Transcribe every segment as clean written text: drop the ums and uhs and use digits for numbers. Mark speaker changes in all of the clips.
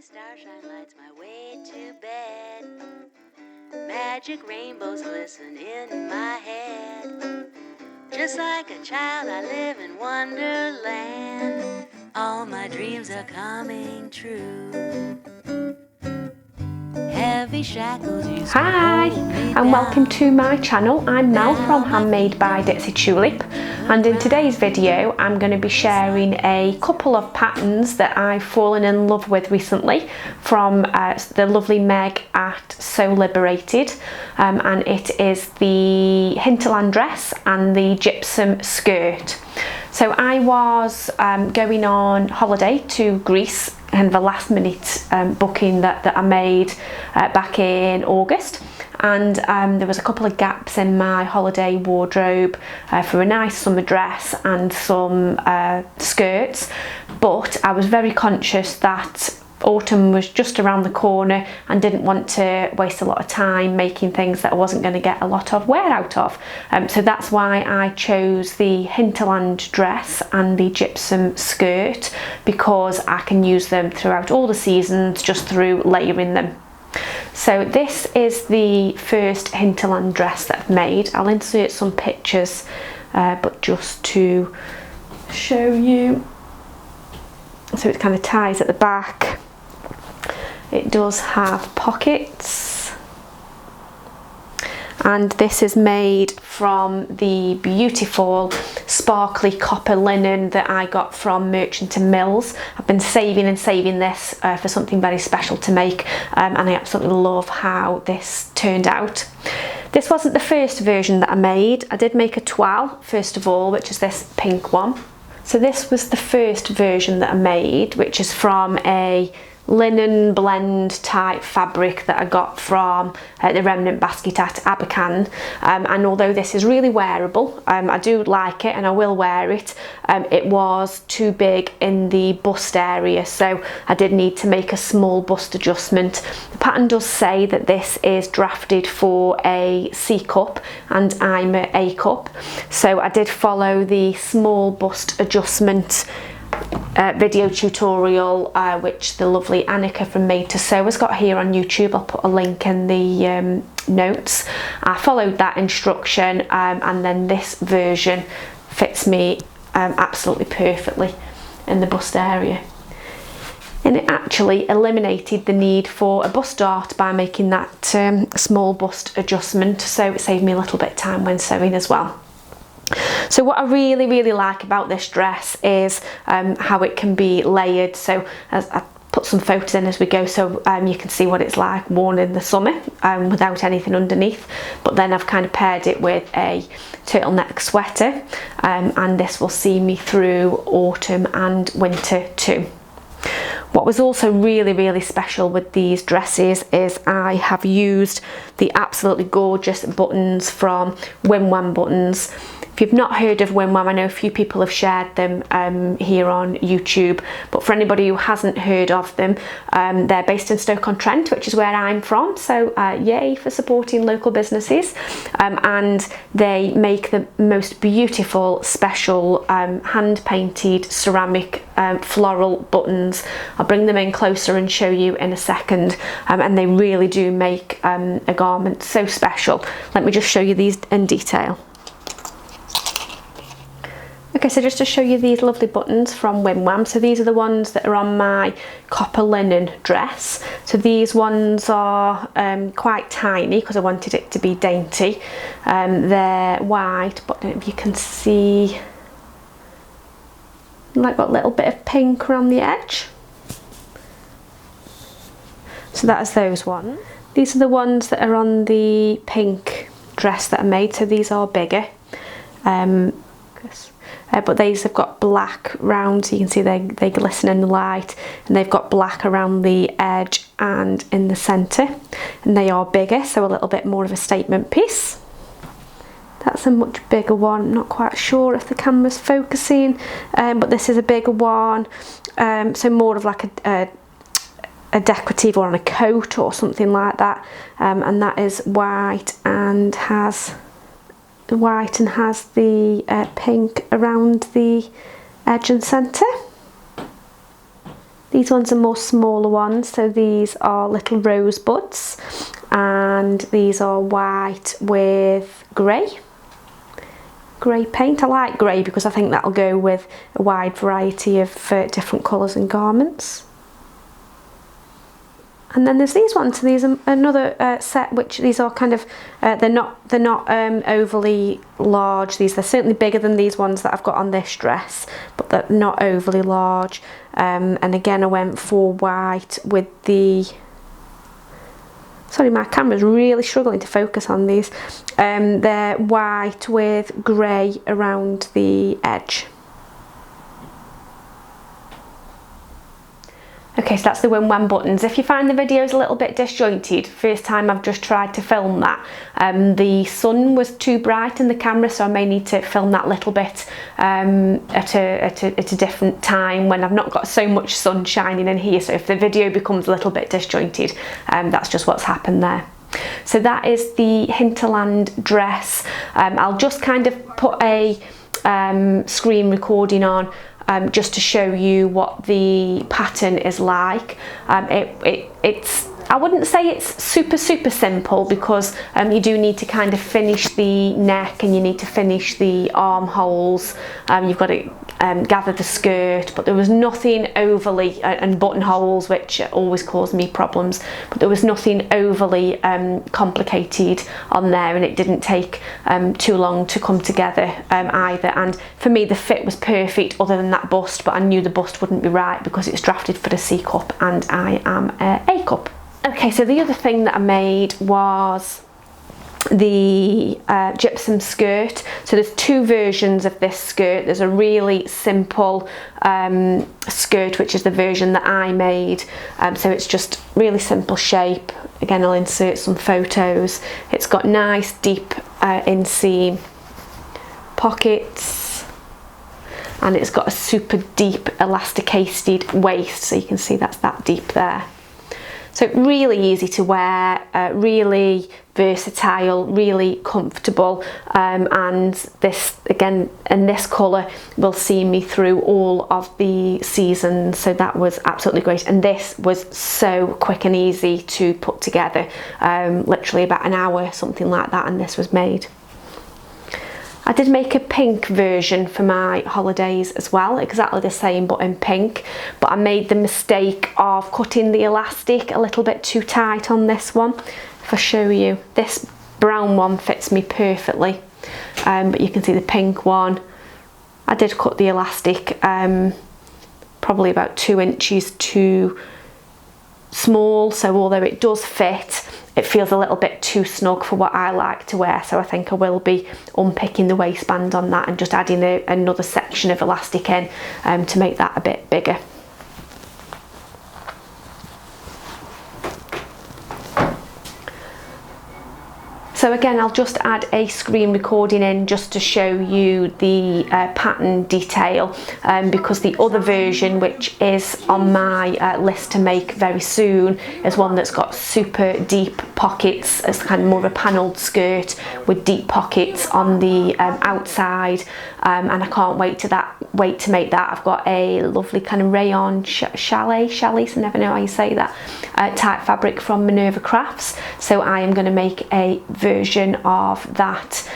Speaker 1: starshine lights my way to bed. Magic rainbows glisten in my head. Just like a child, I live in Wonderland. All my dreams are coming true. Heavy shackles used to
Speaker 2: Hi,
Speaker 1: hold me
Speaker 2: and welcome
Speaker 1: down.
Speaker 2: to my channel. I'm Mel from Handmade by Ditsy Tulip, and in today's video I'm going to be sharing a couple of patterns that I've fallen in love with recently from the lovely Meg at Sew Liberated, and it is the Hinterland Dress and the Gypsum Skirt. So I was going on holiday to Greece, and the last minute booking that I made back in August, and there was a couple of gaps in my holiday wardrobe for a nice summer dress and some skirts, but I was very conscious that autumn was just around the corner and didn't want to waste a lot of time making things that I wasn't going to get a lot of wear out of. So that's why I chose the Hinterland Dress and the Gypsum Skirt, because I can use them throughout all the seasons just through layering them. So this is the first Hinterland dress that I've made. I'll insert some pictures, but just to show you. So it kind of ties at the back. It does have pockets, and this is made from the beautiful sparkly copper linen that I got from Merchant and Mills. I've been saving this for something very special to make, and I absolutely love how this turned out. This wasn't the first version that I made. I did make a toile first of all, which is this pink one. So this was the first version that I made, which is from a linen blend type fabric that I got from the remnant basket at Abercan, and although this is really wearable, I do like it and I will wear it, it was too big in the bust area, so I did need to make a small bust adjustment. The pattern does say that this is drafted for a C cup and I'm an A cup, so I did follow the small bust adjustment video tutorial which the lovely Annika from Made to Sew has got here on YouTube. I'll put a link in the notes. I followed that instruction, and then this version fits me absolutely perfectly in the bust area, and it actually eliminated the need for a bust dart by making that small bust adjustment, so it saved me a little bit of time when sewing as well. So what I really like about this dress is how it can be layered. So as I put some photos in as we go, so you can see what it's like worn in the summer without anything underneath, but then I've kind of paired it with a turtleneck sweater, and this will see me through autumn and winter too. What was also really special with these dresses is I have used the absolutely gorgeous buttons from Whim Wham buttons. If you've not heard of Whim Wham, I know a few people have shared them here on YouTube, but for anybody who hasn't heard of them, they're based in Stoke-on-Trent, which is where I'm from, so yay for supporting local businesses, and they make the most beautiful special hand-painted ceramic floral buttons. I'll bring them in closer and show you in a second, and they really do make a garment so special. Let me just show you these in detail. Okay, so just to show you these lovely buttons from Whim Wham, so these are the ones that are on my copper linen dress. So these ones are quite tiny because I wanted it to be dainty. They're white, but I don't know if you can see, like got a little bit of pink around the edge. So that is those ones. These are the ones that are on the pink dress that I made, so these are bigger. But these have got black round, so you can see they glisten in the light, and they've got black around the edge and in the centre, and they are bigger, so a little bit more of a statement piece. That's a much bigger one. I'm not quite sure if the camera's focusing, but this is a bigger one, so more of like a decorative or on a coat or something like that, and that is white and has the pink around the edge and centre. These ones are more smaller ones, so these are little rosebuds, and these are white with grey paint. I like grey because I think that'll go with a wide variety of different colours and garments. And then there's these ones. So these are another set, which these are kind of they're not overly large. They're certainly bigger than these ones that I've got on this dress, but they're not overly large. And again, I went for white with the. Sorry, my camera's really struggling to focus on these. They're white with grey around the edge. Okay, so that's the Whim Wham buttons. If you find the videos a little bit disjointed, first time I've just tried to film that. The sun was too bright in the camera, so I may need to film that little bit at a different time when I've not got so much sun shining in here. So if the video becomes a little bit disjointed, that's just what's happened there. So that is the Hinterland dress. I'll just kind of put a screen recording on just to show you what the pattern is like. It's I wouldn't say it's super simple, because you do need to kind of finish the neck and you need to finish the armholes. You've got to gather the skirt, but there was nothing overly and buttonholes, which always cause me problems, but there was nothing overly complicated on there, and it didn't take too long to come together either. And for me, the fit was perfect other than that bust, but I knew the bust wouldn't be right because it's drafted for a C cup and I am A cup. Okay, so the other thing that I made was the gypsum skirt. So there's two versions of this skirt. There's a really simple skirt, which is the version that I made. So it's just really simple shape. Again, I'll insert some photos. It's got nice deep inseam pockets, and it's got a super deep elasticated waist, so you can see that's that deep there. So really easy to wear, really versatile, really comfortable, and this, again, in this colour will see me through all of the seasons, so that was absolutely great. And this was so quick and easy to put together, literally about an hour, something like that, and this was made. I did make a pink version for my holidays as well, exactly the same but in pink, but I made the mistake of cutting the elastic a little bit too tight on this one. If I show you, this brown one fits me perfectly, but you can see the pink one, I did cut the elastic probably about 2 inches too small, so although it does fit, it feels a little bit too snug for what I like to wear, so I think I will be unpicking the waistband on that and just adding another section of elastic in to make that a bit bigger. So again, I'll just add a screen recording in just to show you the pattern detail, because the other version, which is on my list to make very soon, is one that's got super deep pockets. It's kind of more of a panelled skirt with deep pockets on the outside, and I can't wait to make that. I've got a lovely kind of rayon challis, I never know how you say that, type fabric from Minerva Crafts, so I am going to make a version of that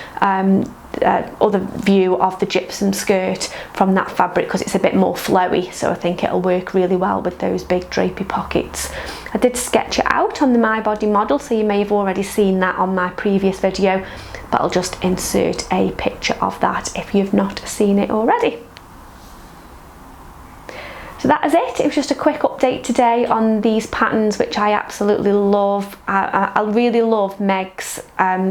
Speaker 2: other view of the gypsum skirt from that fabric, because it's a bit more flowy, so I think it'll work really well with those big drapey pockets. I did sketch it out on the My Body model, so you may have already seen that on my previous video, but I'll just insert a picture of that if you've not seen it already. So that is it. It was just a quick update today on these patterns, which I absolutely love. I really love Meg's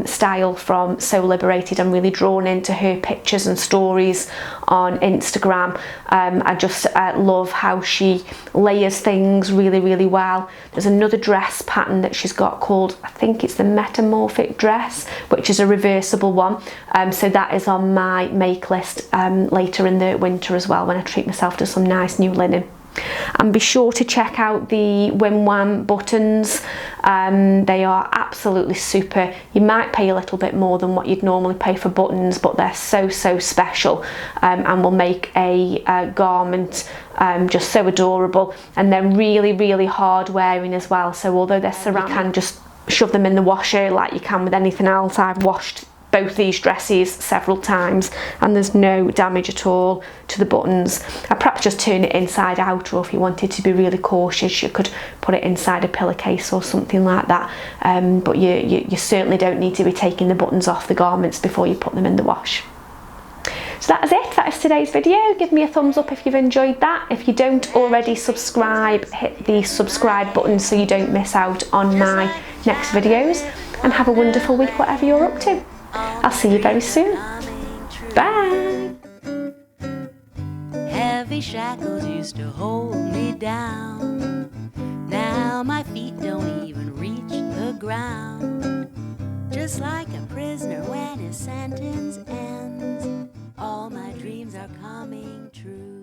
Speaker 2: style from Sew Liberated. I'm really drawn into her pictures and stories on Instagram. I just love how she layers things really well. There's another dress pattern that she's got called, I think it's the Metamorphic Dress, which is a reversible one. So that is on my make list later in the winter as well, when I treat myself to some nice new linen. And be sure to check out the Whim Wham buttons. They are absolutely super. You might pay a little bit more than what you'd normally pay for buttons, but they're so special, and will make a garment just so adorable. And they're really hard wearing as well, so although they're ceramic, you can just shove them in the washer like you can with anything else. I've washed both these dresses several times and there's no damage at all to the buttons. I'd perhaps just turn it inside out, or if you wanted to be really cautious you could put it inside a pillowcase or something like that, but you certainly don't need to be taking the buttons off the garments before you put them in the wash. So that is it, that is today's video. Give me a thumbs up if you've enjoyed that. If you don't already subscribe, hit the subscribe button so you don't miss out on my next videos, and have a wonderful week whatever you're up to. I'll see you very soon. Bye.
Speaker 1: Heavy shackles used to hold me down. Now my feet don't even reach the ground. Just like a prisoner when his sentence ends, all my dreams are coming true.